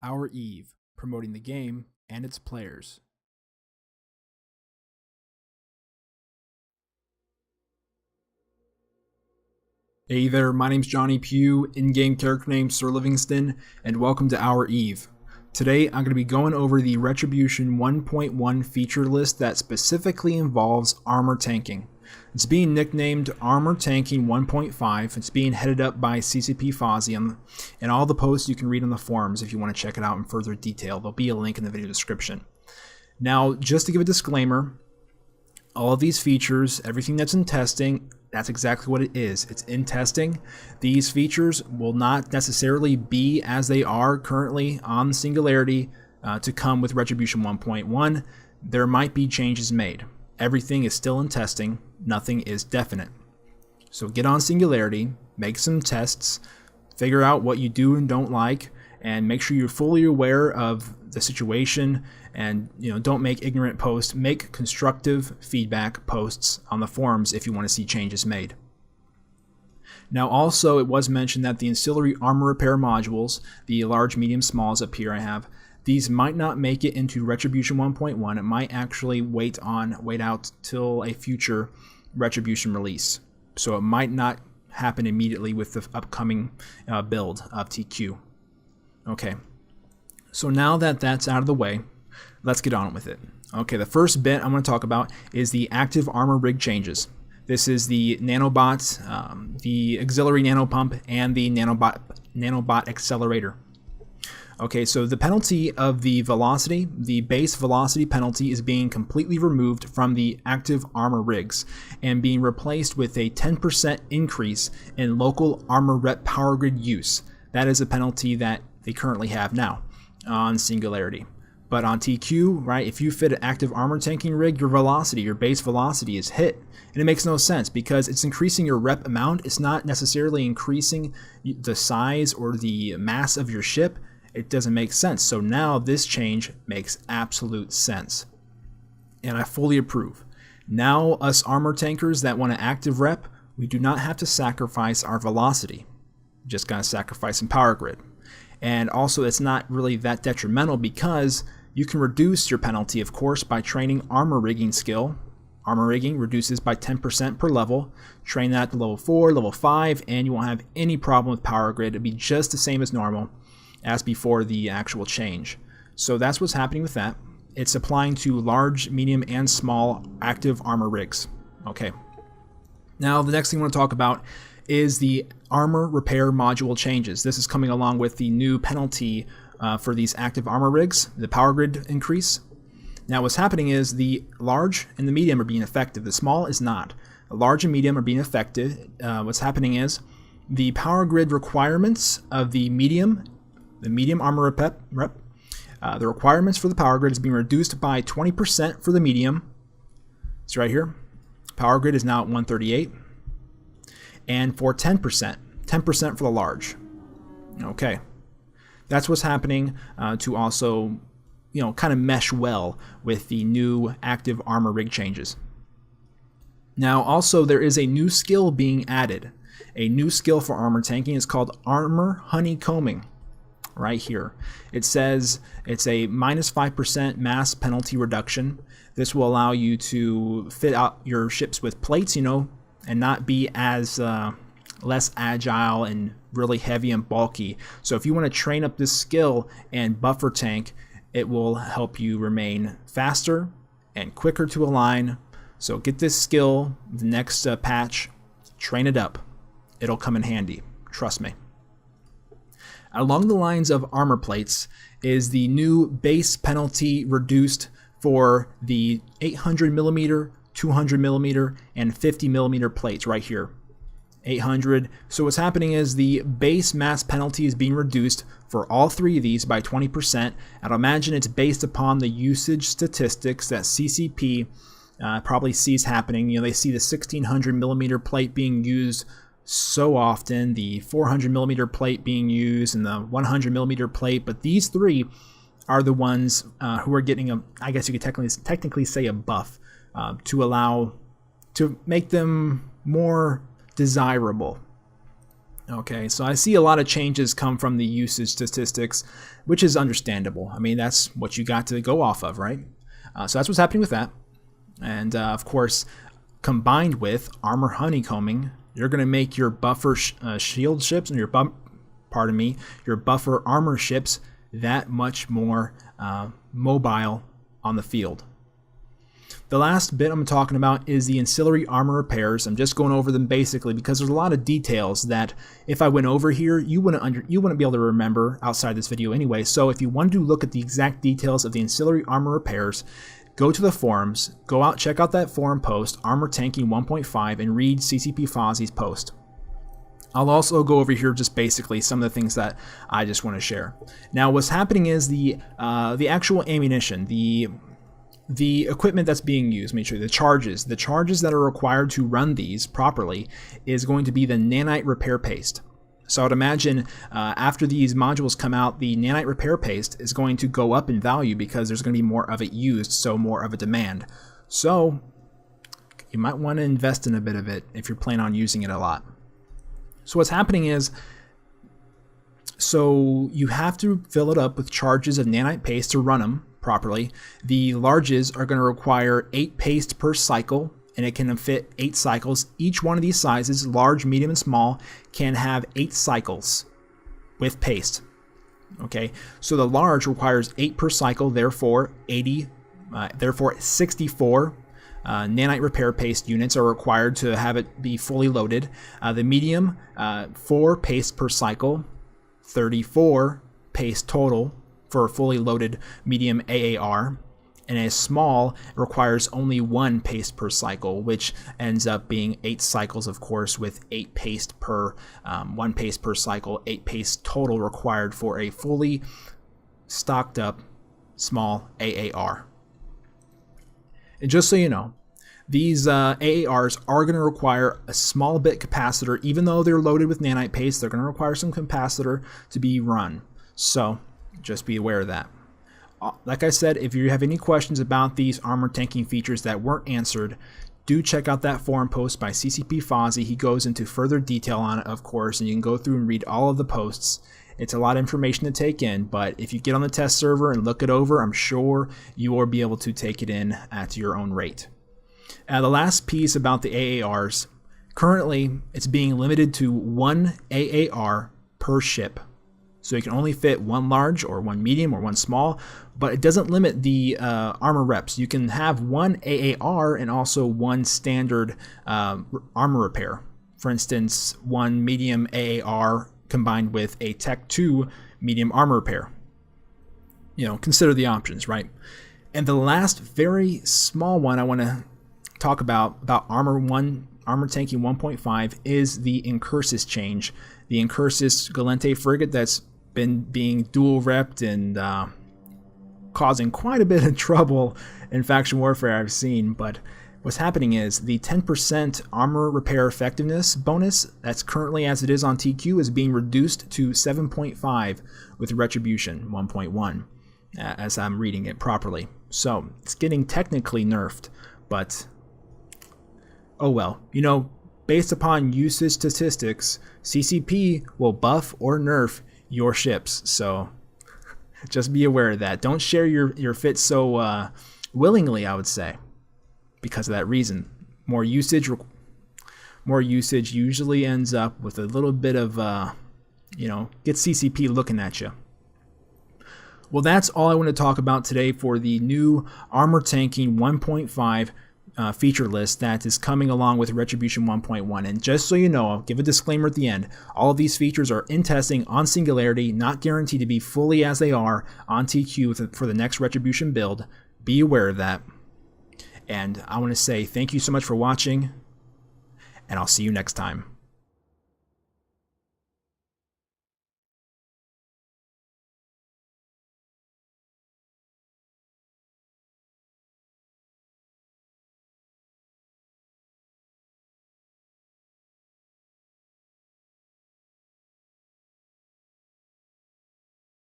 Our Eve, promoting the game and its players. Hey there, my name's Johnny Pugh, in-game character name Sir Livingston, and welcome to Our Eve. Today I'm going to be going over the Retribution 1.1 feature list that specifically involves armor tanking. It's being nicknamed Armor Tanking 1.5. It's being headed up by CCP Fozzy, and all the posts you can read on the forums if you want to check it out in further detail. There'll be a link in the video description. Now, just to give a disclaimer, all of these features, everything that's in testing, that's exactly what it is. It's in testing. These features will not necessarily be as they are currently on Singularity to come with Retribution 1.1. There might be changes made. Everything is still in testing. Nothing is definite. So get on Singularity, make some tests, figure out what you do and don't like, and make sure you're fully aware of the situation, and don't make ignorant posts. Make constructive feedback posts on the forums if you want to see changes made. Now also, it was mentioned that the ancillary armor repair modules, the large, medium, smalls up here I have, these might not make it into Retribution 1.1. It might actually wait out till a future Retribution release. So it might not happen immediately with the upcoming build of TQ. Okay, so now that that's out of the way, let's get on with it. Okay, the first bit I'm going to talk about is the active armor rig changes. This is the nanobot, the auxiliary nanopump, and the nanobot accelerator. Okay, so the penalty of the velocity, the base velocity penalty, is being completely removed from the active armor rigs and being replaced with a 10% increase in local armor rep power grid use. That is a penalty that they currently have now on Singularity. But on TQ, right, if you fit an active armor tanking rig, your velocity, your base velocity is hit. And it makes no sense because it's increasing your rep amount. It's not necessarily increasing the size or the mass of your ship. It doesn't make sense. So now this change makes absolute sense. And I fully approve. Now us armor tankers that want to active rep, we do not have to sacrifice our velocity. Just gotta sacrifice some power grid. And also it's not really that detrimental because you can reduce your penalty, of course, by training armor rigging skill. Armor rigging reduces by 10% per level. Train that to level 4, level 5, and you won't have any problem with power grid. It'll be just the same as normal as before the actual change. So that's what's happening with that. It's applying to large, medium, and small active armor rigs. Okay. Now the next thing I want to talk about is the armor repair module changes. This is coming along with the new penalty for these active armor rigs, the power grid increase. Now what's happening is the large and the medium are being effective. The small is not. The large and medium are being effective. What's happening is the power grid requirements of the medium armor rep, the requirements for the power grid is being reduced by 20% for the medium. It's right here. Power grid is now at 138. And for 10% for the large. Okay. That's what's happening to also, kind of mesh well with the new active armor rig changes. Now, also, there is a new skill being added. A new skill for armor tanking is called armor honeycombing. Right here. It says it's a minus 5% mass penalty reduction. This will allow you to fit out your ships with plates, and not be as less agile and really heavy and bulky. So if you want to train up this skill and buffer tank, it will help you remain faster and quicker to align. So get this skill, the next patch, train it up. It'll come in handy. Trust me. Along the lines of armor plates is the new base penalty reduced for the 800mm, 200mm, and 50mm plates right here. 800. So what's happening is the base mass penalty is being reduced for all three of these by 20%. I'd imagine it's based upon the usage statistics that CCP probably sees happening. They see the 1600mm plate being used so often, the 400mm plate being used, and the 100mm plate, but these three are the ones who are getting a, I guess you could technically say, a buff to make them more desirable. Okay, so I see a lot of changes come from the usage statistics, which is understandable. I mean, that's what you got to go off of, right? So that's what's happening with that. And of course, combined with armor honeycombing, you're going to make your buffer shield ships and your buffer armor ships that much more mobile on the field. The last bit I'm talking about is the ancillary armor repairs. I'm just going over them basically because there's a lot of details that if I went over here, you wouldn't be able to remember outside this video anyway. So if you wanted to look at the exact details of the ancillary armor repairs, go to the forums, check out that forum post, Armor Tanking 1.5, and read CCP Fozzie's post. I'll also go over here just basically some of the things that I just want to share. Now, what's happening is the actual ammunition, the equipment that's being used, make sure the charges that are required to run these properly is going to be the nanite repair paste. So I'd imagine after these modules come out, the nanite repair paste is going to go up in value because there's going to be more of it used, so more of a demand. So you might want to invest in a bit of it if you're planning on using it a lot. So what's happening is, so you have to fill it up with charges of nanite paste to run them properly. The larges are going to require 8 paste per cycle, and it can fit 8 cycles. Each one of these sizes, large, medium, and small, can have 8 cycles with paste. Okay, so the large requires 8 per cycle, therefore 64 nanite repair paste units are required to have it be fully loaded. The medium, 4 paste per cycle, 34 paste total for a fully loaded medium AAR, and a small requires only 1 paste per cycle, which ends up being 8 cycles, of course, with 8 paste per 1 paste per cycle, 8 paste total required for a fully stocked up small AAR. And just so you know, these AARs are going to require a small bit capacitor. Even though they're loaded with nanite paste, they're going to require some capacitor to be run. So just be aware of that. Like I said, if you have any questions about these armor tanking features that weren't answered, do check out that forum post by CCP Fozzie. He goes into further detail on it, of course, and you can go through and read all of the posts. It's a lot of information to take in, but if you get on the test server and look it over, I'm sure you will be able to take it in at your own rate. The last piece about the AARs, currently it's being limited to 1 AAR per ship. So you can only fit 1 large or 1 medium or 1 small, but it doesn't limit the armor reps. You can have 1 AAR and also 1 standard armor repair. For instance, 1 medium AAR combined with a Tech 2 medium armor repair. You know, consider the options, right? And the last very small one I want to talk about Armor Tanking 1.5 is the Incursus change. The Incursus Galente frigate that's been being dual repped and causing quite a bit of trouble in faction warfare I've seen. But what's happening is the 10% armor repair effectiveness bonus that's currently as it is on TQ is being reduced to 7.5 with Retribution 1.1 as I'm reading it properly. So it's getting technically nerfed, but oh well. You know, based upon usage statistics, CCP will buff or nerf your ships, so just be aware of that. Don't share your fits so willingly, I would say, because of that reason. More usage usually ends up with a little bit of get CCP looking at you. Well, that's all I want to talk about today for the new Armor Tanking 1.5 feature list that is coming along with Retribution 1.1. And just so you know, I'll give a disclaimer at the end. All of these features are in testing on Singularity, not guaranteed to be fully as they are on TQ for the next Retribution build. Be aware of that. And I want to say thank you so much for watching, and I'll see you next time.